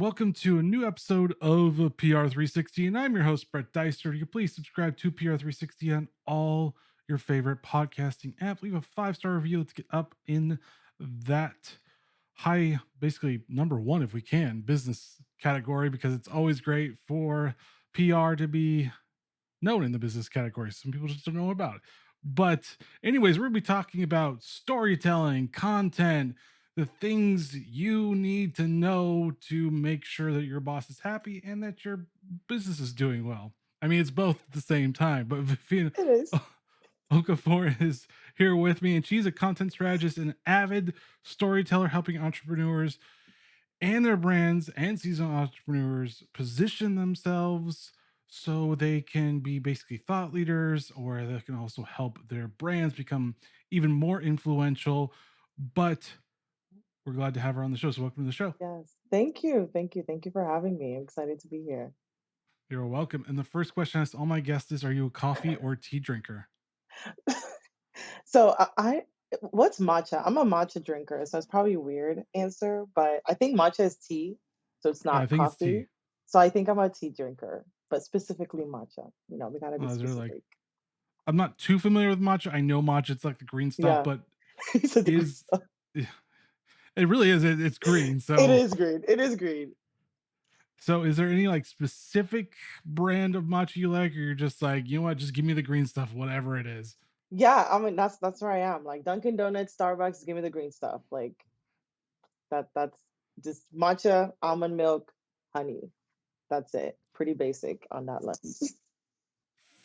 welcome to a new episode of PR360. And I'm your host, Brett Deister. You can please subscribe to PR360 on all your favorite podcasting apps. Leave a 5-star review. Let's get up in that high, basically number one, if we can, business category, because it's always great for PR to be known in the business category. Some people just don't know about it. But, anyways, we're going to be talking about storytelling, content, the things you need to know to make sure that your boss is happy and that your business is doing well. I mean, it's both at the same time, but Vivienne It is. Okafor is here with me, and she's a content strategist and avid storyteller helping entrepreneurs and their brands and seasonal entrepreneurs position themselves so they can be basically thought leaders, or they can also help their brands become even more influential. But we're glad to have her on the show. So welcome to the show. Yes. Thank you. Thank you. Thank you for having me. I'm excited to be here. You're welcome. And the first question I ask all my guests is, are you a coffee or tea drinker? So what's matcha? I'm a matcha drinker, so it's probably a weird answer, but I think matcha is tea, so it's I not think it's tea. coffee. So I think I'm a tea drinker, but specifically matcha. We gotta be They're like, specific. I'm not too familiar with matcha. I know matcha, it's like the green stuff, Yeah. but It's a different is stuff. it really is, it's green. It So is green. It is green. So is there any like specific brand of matcha you like, or you're just like, you know what, just give me the green stuff, whatever it is? Yeah, I mean that's where I am. Like Dunkin' Donuts, Starbucks, give me the green stuff. Like that's just matcha, almond milk, honey. That's it. Pretty basic on that level.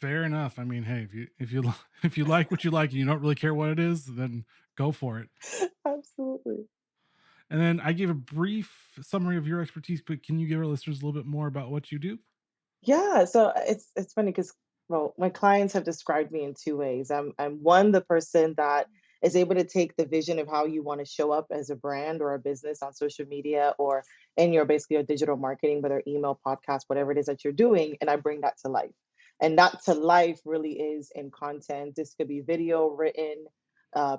Fair enough. I mean, hey, if you like what you like and you don't really care what it is, then go for it. Absolutely. And then I gave a brief summary of your expertise, but can you give our listeners a little bit more about what you do? Yeah, so it's funny because well, my clients have described me in two ways. I'm one, the person that is able to take the vision of how you want to show up as a brand or a business on social media or in your basically your digital marketing, whether email, podcast, whatever it is that you're doing, and I bring that to life. And that to life really is in content. This could be video, written,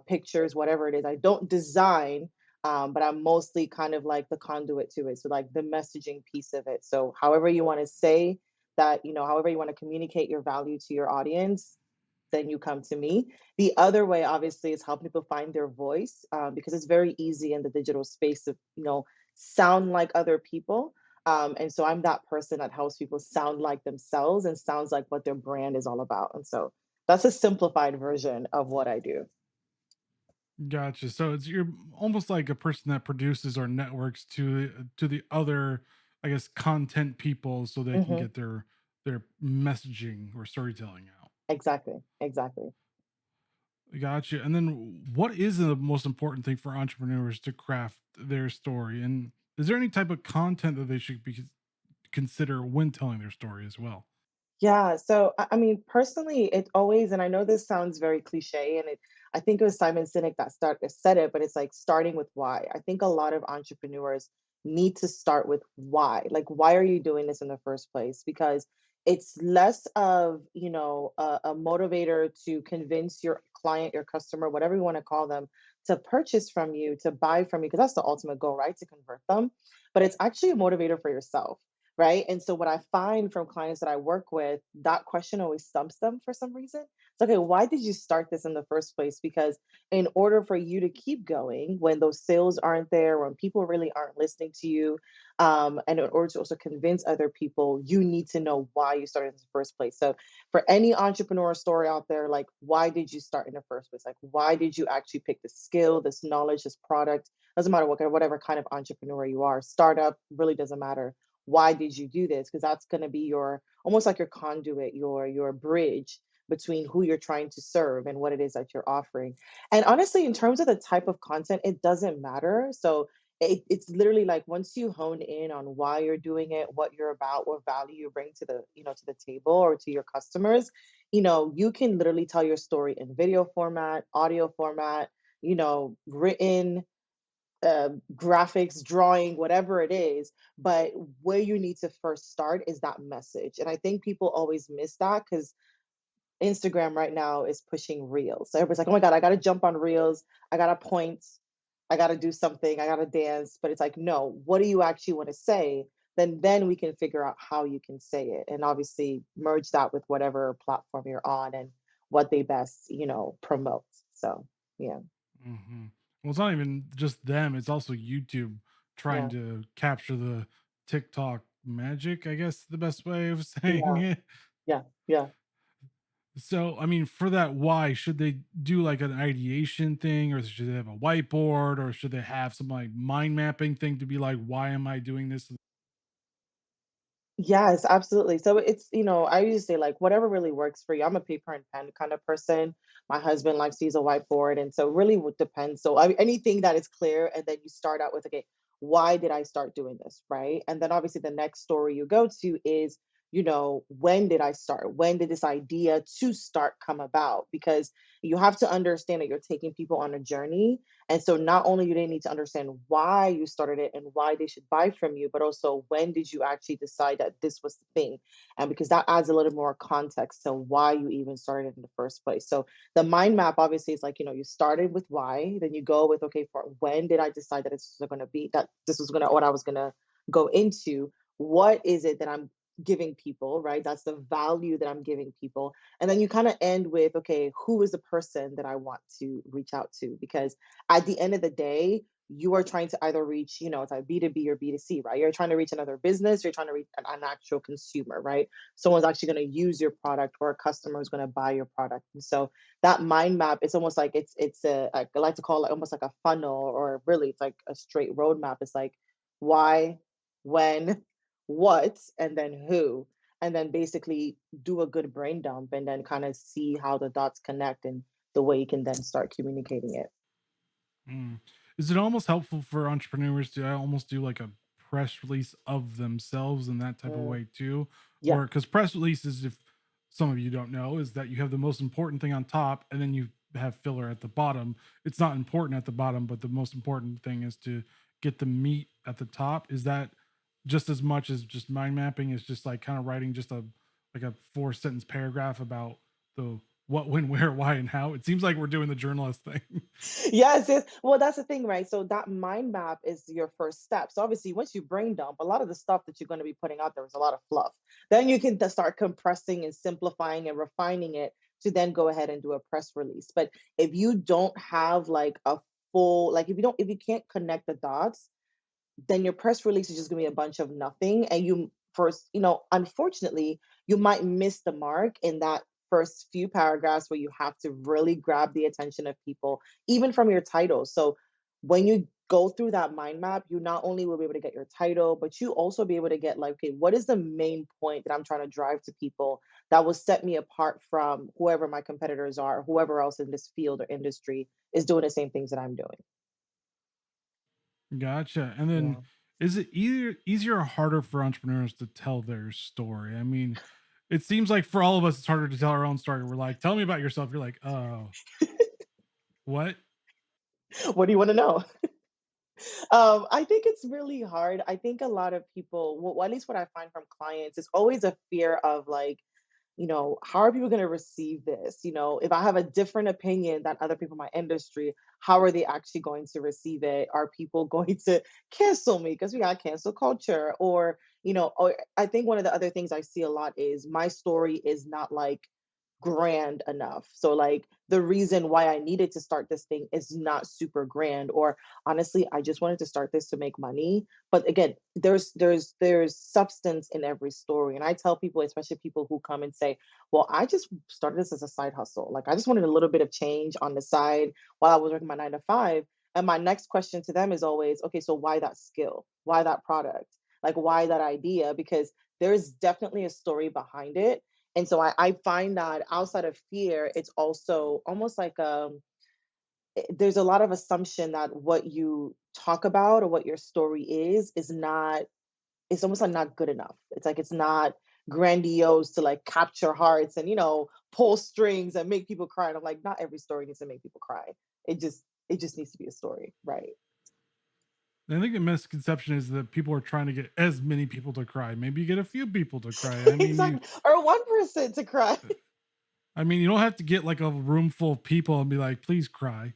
pictures, whatever it is. I don't design, but I'm mostly kind of like the conduit to it. So like the messaging piece of it. So however you want to say that, however you want to communicate your value to your audience, then you come to me. The other way, obviously, is helping people find their voice because it's very easy in the digital space to, sound like other people. And so I'm that person that helps people sound like themselves and sounds like what their brand is all about. And so that's a simplified version of what I do. Gotcha. So it's you're almost like a person that produces or networks to the other, I guess, content people so they can Hmm. get their messaging or storytelling out. Exactly. Exactly. Gotcha. And then what is the most important thing for entrepreneurs to craft their story? And is there any type of content that they should be consider when telling their story as well? Yeah, so I mean, personally, it always, and I know this sounds very cliche, and I think it was Simon Sinek that said it, but it's like starting with why. I think a lot of entrepreneurs need to start with why. Like, why are you doing this in the first place? Because it's less of, a motivator to convince your client, your customer, whatever you want to call them, to purchase from you, to buy from you, because that's the ultimate goal, right? To convert them. But it's actually a motivator for yourself, right? And so what I find from clients that I work with, that question always stumps them for some reason. It's okay, why did you start this in the first place? Because in order for you to keep going when those sales aren't there, when people really aren't listening to you, and in order to also convince other people, you need to know why you started in the first place. So for any entrepreneur story out there, like why did you start in the first place? Like why did you actually pick this skill, this knowledge, this product? Doesn't matter whatever kind of entrepreneur you are, startup really doesn't matter. Why did you do this? Because that's going to be your almost like your conduit, your bridge between who you're trying to serve and what it is that you're offering. And honestly, in terms of the type of content, it doesn't matter. So it's literally like once you hone in on why you're doing it, what you're about, what value you bring to the to the table or to your customers, you can literally tell your story in video format, audio format, written, graphics, drawing, whatever it is. But where you need to first start is that message. And I think people always miss that because Instagram right now is pushing reels. So everybody's like, oh my God, I got to jump on reels. I got to point. I got to do something, I got to dance, but it's like, no, what do you actually want to say? Then we can figure out how you can say it, and obviously merge that with whatever platform you're on and what they best, promote. So, yeah. Hmm. Well, it's not even just them; it's also YouTube trying Yeah. to capture the TikTok magic. I guess the best way of saying Yeah. it. Yeah. Yeah. So, I mean, for that, why should they do like an ideation thing, or should they have a whiteboard, or should they have some like mind mapping thing to be like, why am I doing this? Yes, absolutely. So it's, I usually say like whatever really works for you. I'm a paper and pen kind of person. My husband likes to use a whiteboard. And so really would depend. So anything that is clear, and then you start out with, okay, why did I start doing this? Right. And then obviously the next story you go to is, when did I start? When did this idea to start come about? Because you have to understand that you're taking people on a journey, and so not only do they need to understand why you started it and why they should buy from you, but also when did you actually decide that this was the thing? And because that adds a little more context to why you even started in the first place. So the mind map obviously is like, you started with why, then you go with, okay, for when did I decide that this was going to be, that this was going to, what I was going to go into? What is it that I'm giving people, right? That's the value that I'm giving people. And then you kind of end with, okay, who is the person that I want to reach out to? Because at the end of the day, you are trying to either reach, it's like B2B or B2C, right? You're trying to reach another business, you're trying to reach an actual consumer, right? Someone's actually going to use your product, or a customer is going to buy your product. And so that mind map, it's almost like it's I like to call it almost like a funnel, or really it's like a straight roadmap. It's like why, when, what, and then who. And then basically do a good brain dump, and then kind of see how the dots connect, and the way you can then start communicating it. Mm. Is it almost helpful for entrepreneurs to almost do like a press release of themselves in that type of Mm, way too? yeah. Where, because press releases, if some of you don't know, is that you have the most important thing on top and then you have filler at the bottom. It's not important at the bottom, but the most important thing is to get the meat at the top. Is that just as much as just mind mapping? Is just like kind of writing just a like a 4 sentence paragraph about the what, when, where, why, and how? It seems like we're doing the journalist thing. Yes, yes. Well, that's the thing, right? So that mind map is your first step. So obviously, once you brain dump, a lot of the stuff that you're going to be putting out there is a lot of fluff. Then you can start compressing and simplifying and refining it to then go ahead and do a press release. But if you don't have like a full, like if you can't connect the dots, then your press release is just going to be a bunch of nothing. And you first, unfortunately, you might miss the mark in that first few paragraphs where you have to really grab the attention of people, even from your title. So when you go through that mind map, you not only will be able to get your title, but you also be able to get like, okay, what is the main point that I'm trying to drive to people that will set me apart from whoever my competitors are, whoever else in this field or industry is doing the same things that I'm doing. Gotcha. And then Yeah. is it easier or harder for entrepreneurs to tell their story? I mean, it seems like for all of us, it's harder to tell our own story. We're like, tell me about yourself. You're like, oh, what? What do you want to know? I think it's really hard. I think a lot of people, well, at least what I find from clients, is always a fear of like, how are people going to receive this? If I have a different opinion than other people in my industry, how are they actually going to receive it? Are people going to cancel me because we got cancel culture? Or I think one of the other things I see a lot is my story is not like grand enough. So like the reason why I needed to start this thing is not super grand, or honestly I just wanted to start this to make money. But again, there's substance in every story. And I tell people, especially people who come and say, "Well, I just started this as a side hustle. Like I just wanted a little bit of change on the side while I was working my 9 to 5." And my next question to them is always, "Okay, so why that skill? Why that product? Like why that idea?" Because there's definitely a story behind it. And so I find that outside of fear, it's also almost like there's a lot of assumption that what you talk about or what your story is not, it's almost like not good enough. It's like it's not grandiose to like capture hearts and pull strings and make people cry. And I'm like, not every story needs to make people cry. It just needs to be a story, right? I think the misconception is that people are trying to get as many people to cry. Maybe you get a few people to cry. Exactly. Or one person to cry. You don't have to get like a room full of people and be like, please cry.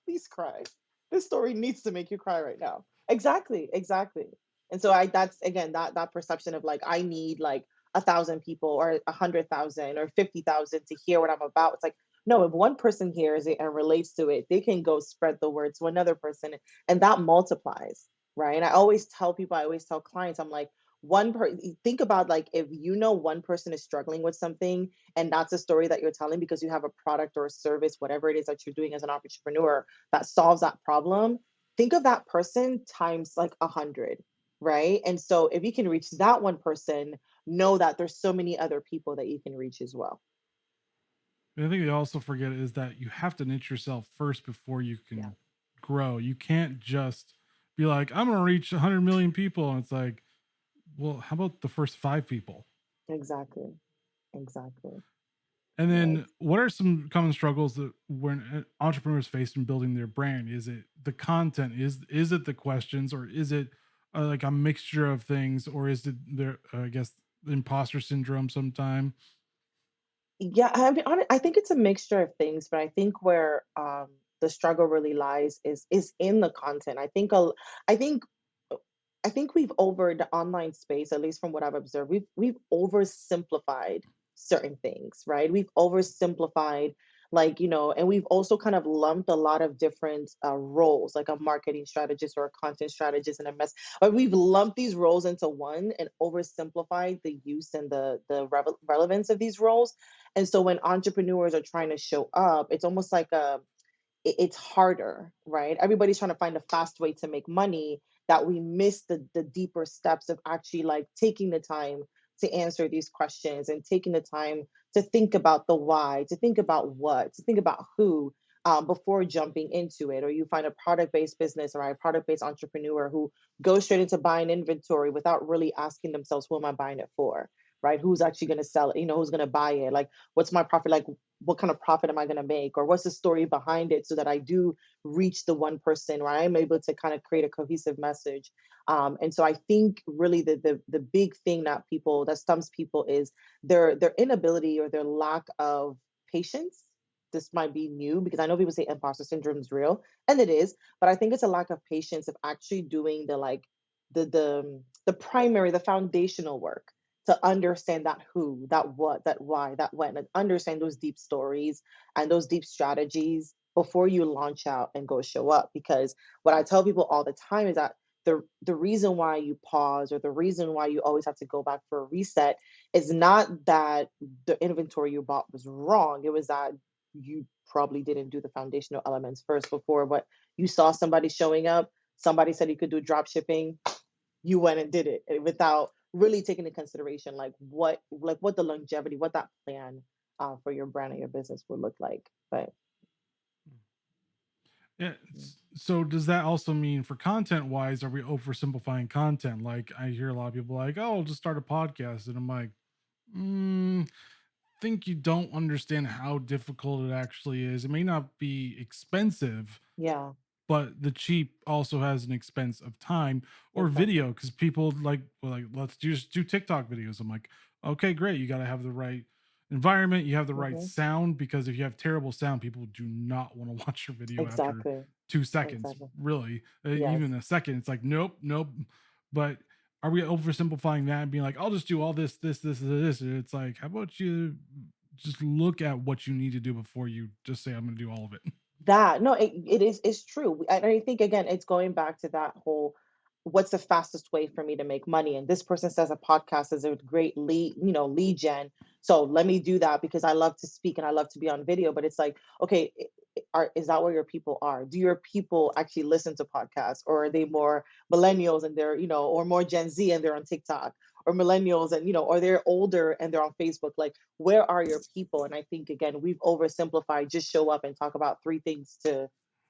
Please cry. This story needs to make you cry right now. Exactly, exactly. And so I that's again that perception of like I need like 1,000 people or 100,000 or 50,000 to hear what I'm about. It's like no, if one person hears it and relates to it, they can go spread the word to another person, and that multiplies, right? And I always tell people, I always tell clients, I'm like, think about like if you know one person is struggling with something and that's a story that you're telling because you have a product or a service, whatever it is that you're doing as an entrepreneur that solves that problem, think of that person times like 100, right? And so if you can reach that one person, know that there's so many other people that you can reach as well. And I think they also forget is that you have to niche yourself first before you Yeah, can grow. You can't just be like, I'm going to reach 100 million people. And it's like, well, how about the first five people? exactly, exactly. And Right. then what are some common struggles that when entrepreneurs face in building their brand? Is it the content? Is it the questions, or is it like a mixture of things, or is it their I guess imposter syndrome sometime? Yeah, I mean, I think it's a mixture of things, but I think where the struggle really lies is in the content. I think I think we've over the online space, at least from what I've observed, we've oversimplified certain things, right? We've oversimplified, like, and we've also kind of lumped a lot of different roles, like a marketing strategist or a content strategist and a mess. But we've lumped these roles into one and oversimplified the use and the relevance of these roles. And so when entrepreneurs are trying to show up, it's almost like it's harder, right? Everybody's trying to find a fast way to make money that we miss the deeper steps of actually like taking the time to answer these questions and taking the time to think about the why, to think about what, to think about who before jumping into it. Or you find a product based business or a product based entrepreneur who goes straight into buying inventory without really asking themselves, who am I buying it for? Right? Who's actually going to sell it? Who's going to buy it? Like, what's my profit? Like, what kind of profit am I going to make? Or what's the story behind it so that I do reach the one person where I'm able to kind of create a cohesive message. And so I think really the big thing that stumps people is their inability or their lack of patience. This might be new because I know people say imposter syndrome is real, and it is, but I think it's a lack of patience of actually doing the primary, the foundational work to understand that who, that what, that why, that when, and understand those deep stories and those deep strategies before you launch out and go show up. Because what I tell people all the time is that the reason why you pause or the reason why you always have to go back for a reset is not that the inventory you bought was wrong. It was that you probably didn't do the foundational elements first before what you saw somebody showing up. Somebody said you could do drop shipping, you went and did it without really taking into consideration like what the longevity, what that plan for your brand and your business would look like. But Yeah. mm, So does that also mean for content wise, are we oversimplifying content? Like I hear a lot of people like, oh, I'll just start a podcast. And I'm like, mm, think you don't understand how difficult it actually is. It may not be expensive, yeah, but the cheap also has an expense of time or exactly. video because people like, well, like let's just do TikTok videos. I'm like, okay, great. You got to have the right environment, you have the right Hmm. sound, because if you have terrible sound, people do not want to watch your video after Exactly. 2 seconds, Exactly. really. Even Yes. a second, it's like, nope, nope. But are we oversimplifying that and being like, I'll just do all this? And it's like, how about you just look at what you need to do before you just say, I'm going to do all of it? That no, it is it's true. And I think again, it's going back to that whole what's the fastest way for me to make money? And this person says a podcast is a great lead gen. So let me do that because I love to speak and I love to be on video. But it's like, okay, is that where your people are? Do your people actually listen to podcasts, or are they more millennials and or more Gen Z and they're on TikTok, or millennials and or they're older and they're on Facebook? Like, where are your people? And I think again, we've oversimplified, just show up and talk about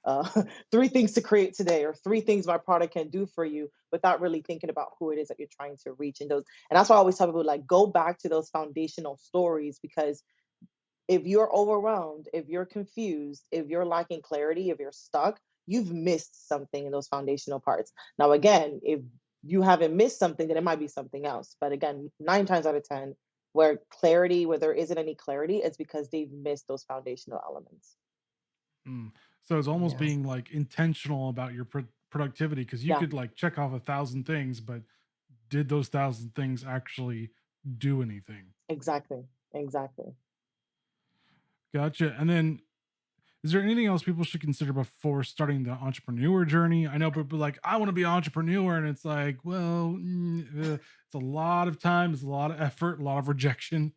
uh, three things to create today, or three things my product can do for you, without really thinking about who it is that you're trying to reach. And that's why I always tell people, like, go back to those foundational stories, because if you're overwhelmed, if you're confused, if you're lacking clarity, if you're stuck, you've missed something in those foundational parts. Now, again, if you haven't missed something, then it might be something else. But again, 9 times out of 10, where there isn't any clarity, it's because they've missed those foundational elements. Mm. So it's almost Yes. being like intentional about your productivity, because you Yeah, could like check off 1,000 things, but did those 1,000 things actually do anything? exactly. Exactly. Gotcha. And then, is there anything else people should consider before starting the entrepreneur journey? I know people are like, I want to be an entrepreneur. And it's like, well, it's a lot of time, it's a lot of effort, a lot of rejection.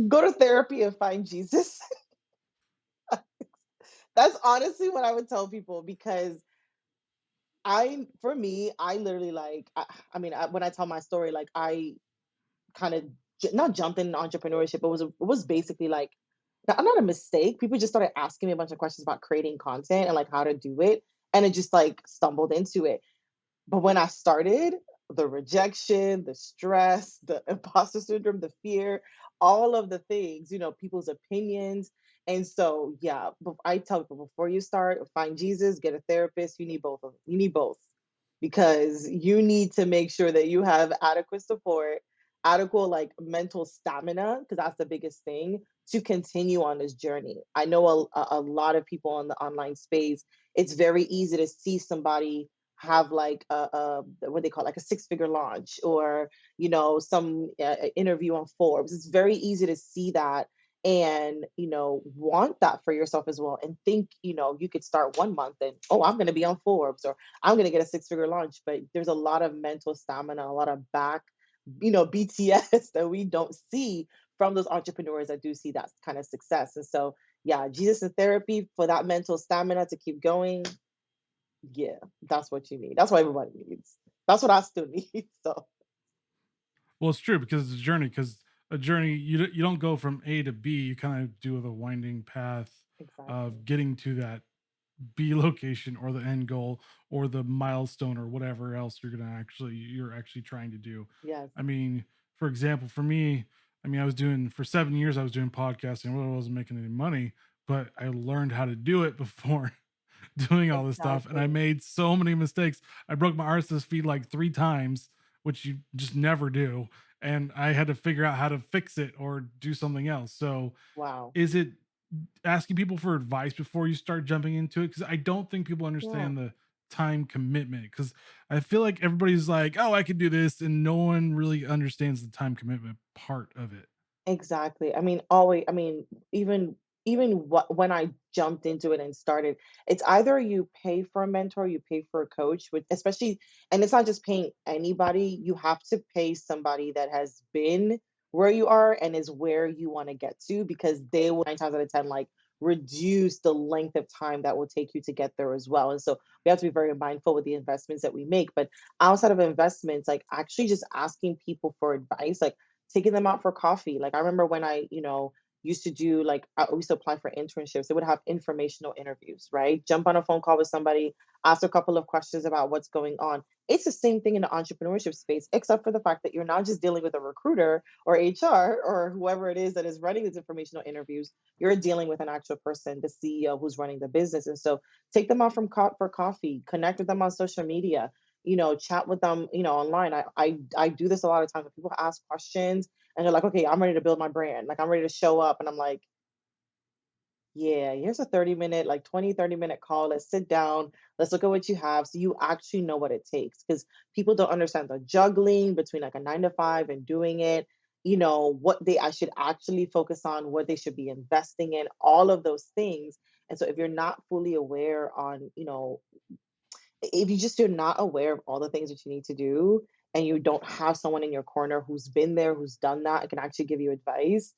Go to therapy and find Jesus. That's honestly what I would tell people because for me, I literally like, I mean, when I tell my story, like I kind of not jumped in entrepreneurship, but it was basically like not a mistake. People just started asking me a bunch of questions about creating content and like how to do it, and it just like stumbled into it. But when I started, the rejection, the stress, the imposter syndrome, the fear, all of the things, people's opinions. And so, yeah, I tell people before you start, find Jesus, get a therapist. You need both of them. You need both because you need to make sure that you have adequate support, adequate like mental stamina, because that's the biggest thing to continue on this journey. I know a lot of people in the online space, it's very easy to see somebody have like what they call like a six-figure launch or some interview on Forbes. It's very easy to see that and want that for yourself as well and think you could start 1 month and oh I'm going to be on Forbes or I'm going to get a six-figure launch, but there's a lot of mental stamina, a lot of back BTS that we don't see from those entrepreneurs that do see that kind of success. And so yeah, Jesus in therapy for that mental stamina to keep going. Yeah, that's what you need. That's what everybody needs. That's what I still need. So Well, it's true because it's a journey. Because a journey, you don't go from A to B. You kind of do the winding path of exactly. getting to that B location or the end goal or the milestone or whatever else you're actually trying to do. Yes, I mean, for example, for me, I mean, I was doing for 7 years, I was doing podcasting. Well, I wasn't making any money, but I learned how to do it before doing all this stuff. And I exactly. made so many mistakes. I broke my RSS feed like 3 times, which you just never do. And I had to figure out how to fix it or do something else. So Wow. is it asking people for advice before you start jumping into it? Because I don't think people Yeah. understand the time commitment. Because I feel like everybody's like, oh, I can do this. And no one really understands the time commitment part of it. Exactly. I mean, always. I mean, even when I jumped into it and started, it's either you pay for a mentor, you pay for a coach, with especially, and it's not just paying anybody. You have to pay somebody that has been where you are and is where you want to get to, because they will 9 times out of 10 like reduce the length of time that will take you to get there as well. And so we have to be very mindful with the investments that we make. But outside of investments, like actually just asking people for advice, like taking them out for coffee. Like I remember when I, used to do like I used to apply for internships, they would have informational interviews, right? Jump on a phone call with somebody, ask a couple of questions about what's going on. It's the same thing in the entrepreneurship space, except for the fact that you're not just dealing with a recruiter or HR or whoever it is that is running these informational interviews. You're dealing with an actual person, the CEO who's running the business. And so take them out for coffee, connect with them on social media, chat with them, online. I do this a lot of times when people ask questions and they're like, okay, I'm ready to build my brand. Like I'm ready to show up. And I'm like, yeah, here's a 30-minute, like 20, 30-minute call. Let's sit down. Let's look at what you have. So you actually know what it takes. Because people don't understand the juggling between like a 9 to 5 and doing it, what I should actually focus on, what they should be investing in, all of those things. And so if you're not fully aware on, if you just are not aware of all the things that you need to do and you don't have someone in your corner who's been there, who's done that, and can actually give you advice,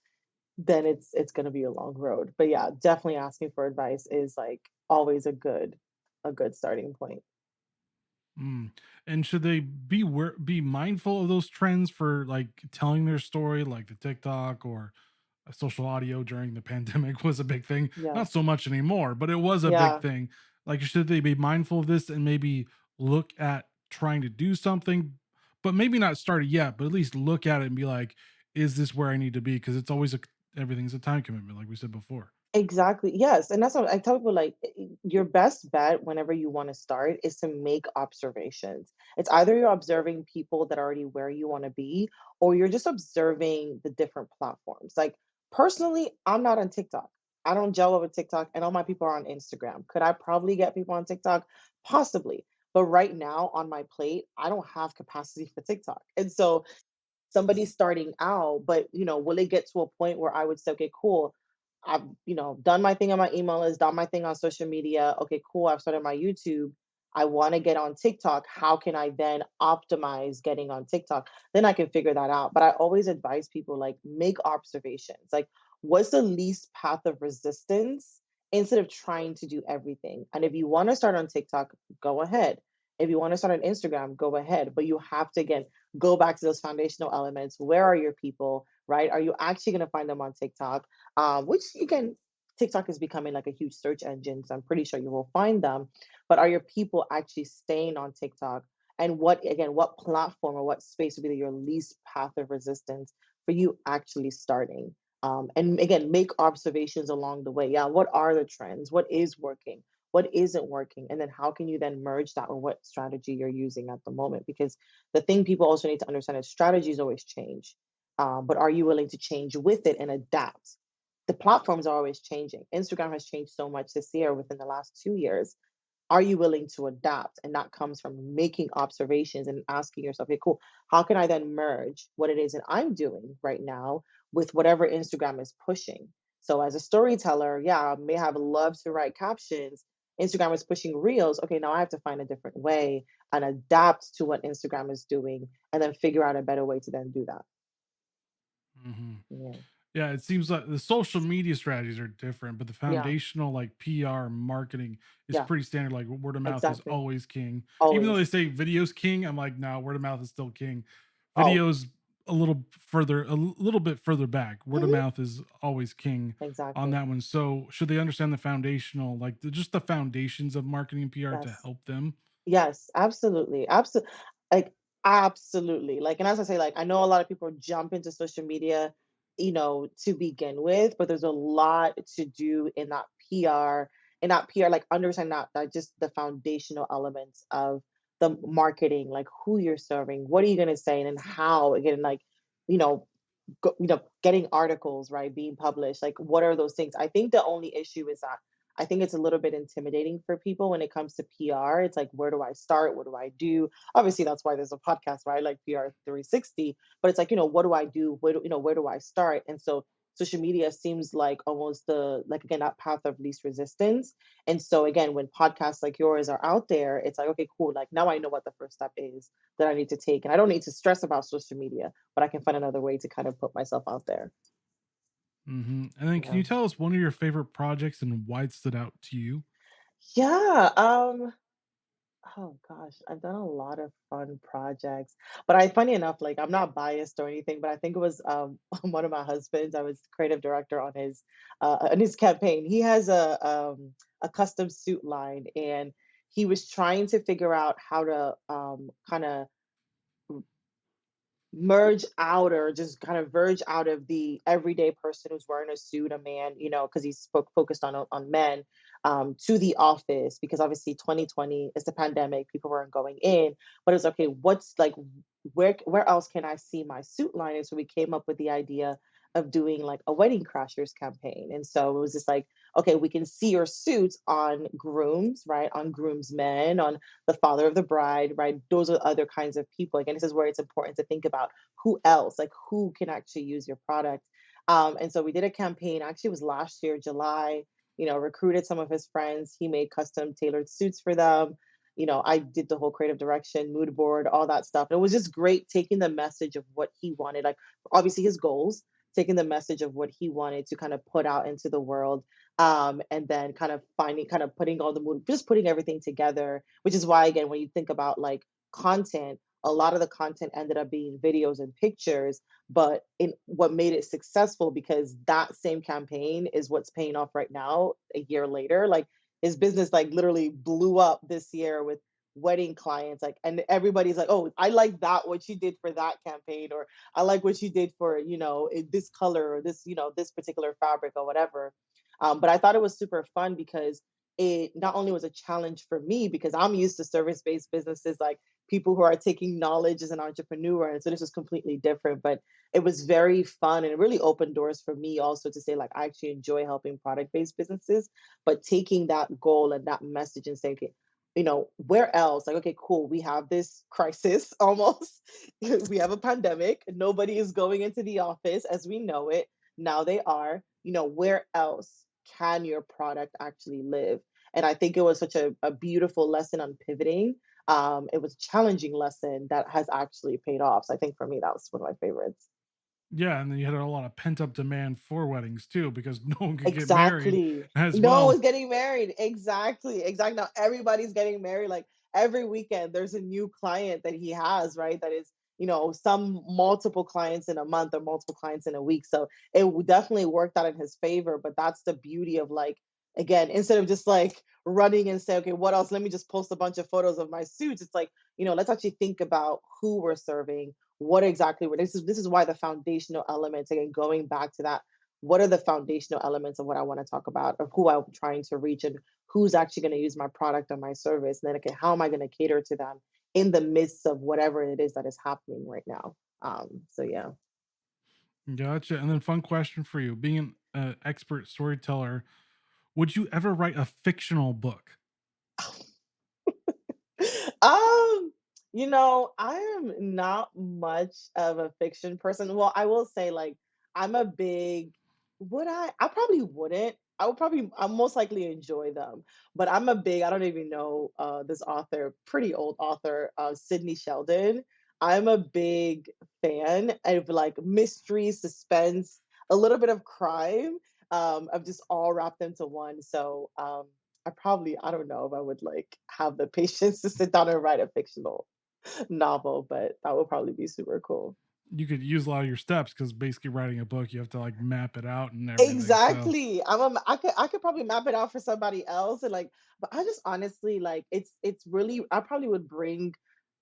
then it's going to be a long road. But yeah, definitely asking for advice is like always a good starting point. Mm. And should they be mindful of those trends for like telling their story, like the TikTok or a social audio during the pandemic was a big thing. Not Yes. so much anymore, but it was a big Yeah. thing. Like, should they be mindful of this and maybe look at trying to do something, but maybe not start it yet, but at least look at it and be like, is this where I need to be? Because it's always everything's a time commitment, like we said before. Exactly. Yes. And that's what I tell people like your best bet whenever you want to start is to make observations. It's either you're observing people that are already where you want to be, or you're just observing the different platforms. Like personally, I'm not on TikTok. I don't gel over TikTok, and all my people are on Instagram. Could I probably get people on TikTok? Possibly. But right now on my plate, I don't have capacity for TikTok. And so somebody starting out, but will it get to a point where I would say, okay, cool. I've, done my thing on my email list, done my thing on social media. Okay, cool. I've started my YouTube. I want to get on TikTok. How can I then optimize getting on TikTok? Then I can figure that out. But I always advise people like make observations. Like, what's the least path of resistance instead of trying to do everything? And if you want to start on TikTok, go ahead. If you want to start on Instagram, go ahead. But you have to, again, go back to those foundational elements. Where are your people, right? Are you actually going to find them on TikTok? Which, again, TikTok is becoming like a huge search engine, so I'm pretty sure you will find them. But are your people actually staying on TikTok? And what platform or what space would be your least path of resistance for you actually starting? And again, make observations along the way. Yeah, what are the trends? What is working? What isn't working? And then how can you then merge that with what strategy you're using at the moment? Because the thing people also need to understand is strategies always change. But are you willing to change with it and adapt? The platforms are always changing. Instagram has changed so much this year within the last 2 years. Are you willing to adapt? And that comes from making observations and asking yourself, okay, cool, how can I then merge what it is that I'm doing right now with whatever Instagram is pushing? So as a storyteller, yeah, I may have loved to write captions. Instagram is pushing reels. Okay, now I have to find a different way and adapt to what Instagram is doing and then figure out a better way to then do that. Mhm. Yeah. Yeah, it seems like the social media strategies are different, but the Yeah. foundational like PR marketing is Yeah. pretty standard. Like word of mouth is Exactly. always king. Even though they Always. say videos king, I'm like, no, word of mouth is still king. Oh. Videos a little bit further back. Word of Mhm. mouth is always king on Exactly. that one. So should they understand the foundational, like just the foundations of marketing and PR to Yes. help them? Yes, absolutely. Like, absolutely. Like, and as I say, like, I know a lot of people jump into social media, to begin with, but there's a lot to do in that PR, like understand that just the foundational elements of the marketing, like who you're serving, what are you gonna say, and then how, again, like, you know, getting articles, right, being published, like what are those things? I think the only issue is that I think it's a little bit intimidating for people when it comes to PR. It's like, where do I start? What do I do? Obviously, that's why there's a podcast, right? Like PR 360. But it's like, what do I do? Where do I start? And so social media seems like almost again, that path of least resistance. And so again, when podcasts like yours are out there, it's like, okay, cool. Like now I know what the first step is that I need to take. And I don't need to stress about social media, but I can find another way to kind of put myself out there. And then can Yeah. you tell us one of your favorite projects and why it stood out to you? Yeah. Oh gosh, I've done a lot of fun projects, but funny enough, like I'm not biased or anything, but I think it was one of my husbands. I was creative director on his campaign. He has a custom suit line, and he was trying to figure out how to kind of merge out or just kind of verge out of the everyday person who's wearing a suit, a man, because he's focused on men, to the office because obviously 2020 is the pandemic, people weren't going in, but it's okay. What's like, where else can I see my suit line? And so we came up with the idea of doing like a wedding crashers campaign, and so it was just like, okay, we can see your suits on grooms, right, on groomsmen, on the father of the bride, right? Those are other kinds of people. Again, this is where it's important to think about who else, like who can actually use your product. And so we did a campaign, actually, it was last year, July, recruited some of his friends. He made custom tailored suits for them. I did the whole creative direction, mood board, all that stuff. And it was just great taking the message of what he wanted, like obviously his goals, taking the message of what he wanted to kind of put out into the world, and then kind of putting all the mood, just putting everything together, which is why, again, when you think about like content, a lot of the content ended up being videos and pictures, but in what made it successful, because that same campaign is what's paying off right now, a year later, like his business like literally blew up this year with wedding clients, like, and everybody's like, oh, I like that what you did for that campaign, or I like what you did for this color, or this particular fabric or whatever. But I thought it was super fun because it not only was a challenge for me, because I'm used to service based businesses, like people who are taking knowledge as an entrepreneur. And so this was completely different, but it was very fun and it really opened doors for me also to say, like, I actually enjoy helping product based businesses, but taking that goal and that message and saying, okay, where else? Like, okay, cool. We have this crisis almost. We have a pandemic. Nobody is going into the office as we know it. Now they are. Where else can your product actually live? And I think it was such a beautiful lesson on pivoting. It was a challenging lesson that has actually paid off. So I think for me, that was one of my favorites. Yeah, and then you had a lot of pent up demand for weddings too, because no one could get married Exactly. as No well. one's getting married. Exactly. Exactly. Now everybody's getting married. Like every weekend, there's a new client that he has, right? That is, some multiple clients in a month or multiple clients in a week. So definitely worked out in his favor. But that's the beauty of, like, again, instead of just like running and say, okay, what else? Let me just post a bunch of photos of my suits. It's like, let's actually think about who we're serving, what exactly this is why the foundational elements, again, going back to that, what are the foundational elements of what I want to talk about, of who I'm trying to reach and who's actually going to use my product or my service. And then, okay, how am I going to cater to them in the midst of whatever it is that is happening right now? So yeah. Gotcha. And then, fun question for you: being an expert storyteller, would you ever write a fictional book? um, I am not much of a fiction person. Well, I will say, like, I'm a big would I probably wouldn't. I'll most likely enjoy them. But I don't even know this author, pretty old author, Sydney Sheldon. I'm a big fan of like mystery, suspense, a little bit of crime, of just all wrapped into one. So I don't know if I would like have the patience to sit down and write a fictional novel, but that would probably be super cool. You could use a lot of your steps because basically writing a book, you have to like map it out and everything. So Exactly. I could probably map it out for somebody else and like, but I just honestly like it's really I probably would bring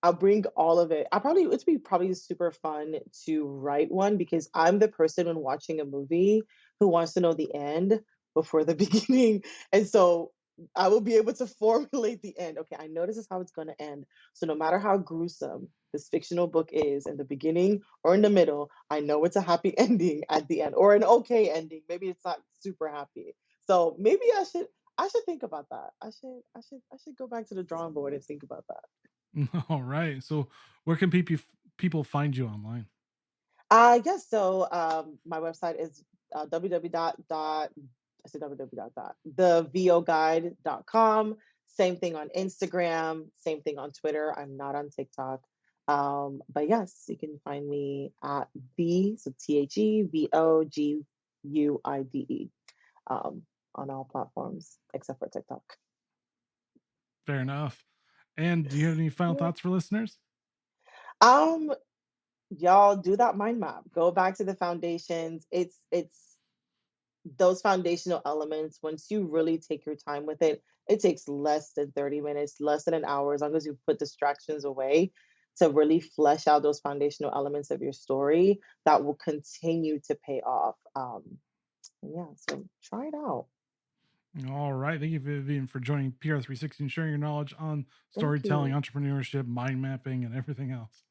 I'll bring all of it. It'd be probably super fun to write one because I'm the person when watching a movie who wants to know the end before the beginning. And so I will be able to formulate the end. Okay, I know this is how it's going to end. So no matter how gruesome this fictional book is in the beginning or in the middle, I know it's a happy ending at the end or an okay ending. Maybe it's not super happy. So maybe I should think about that. I should go back to the drawing board and think about that. all right. So where can people find you online? Yes. So my website is www dot I said www dot thevoguide.com. Same thing on Instagram. Same thing on Twitter. I'm not on TikTok. But yes, you can find me at TheVoguide on all platforms except for TikTok. Fair enough. And do you have any final Yeah. thoughts for listeners? Um, y'all do that mind map. Go back to the foundations. It's those foundational elements, once you really take your time with it, it takes less than 30 minutes, less than an hour, as long as you put distractions away to really flesh out those foundational elements of your story that will continue to pay off. Yeah, so try it out. All right. Thank you, Vivian, for joining PR360 and sharing your knowledge on Thank storytelling, you. entrepreneurship, mind mapping, and everything else.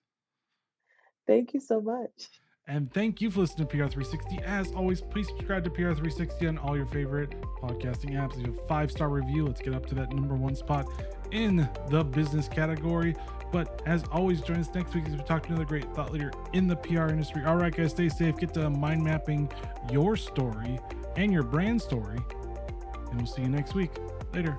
Thank you so much. And thank you for listening to PR360. As always, please subscribe to PR360 on all your favorite podcasting apps. Leave a 5-star review. Let's get up to that #1 spot in the business category. But as always, join us next week as we talk to another great thought leader in the PR industry. All right, guys, stay safe. Get to mind mapping your story and your brand story. And we'll see you next week. Later.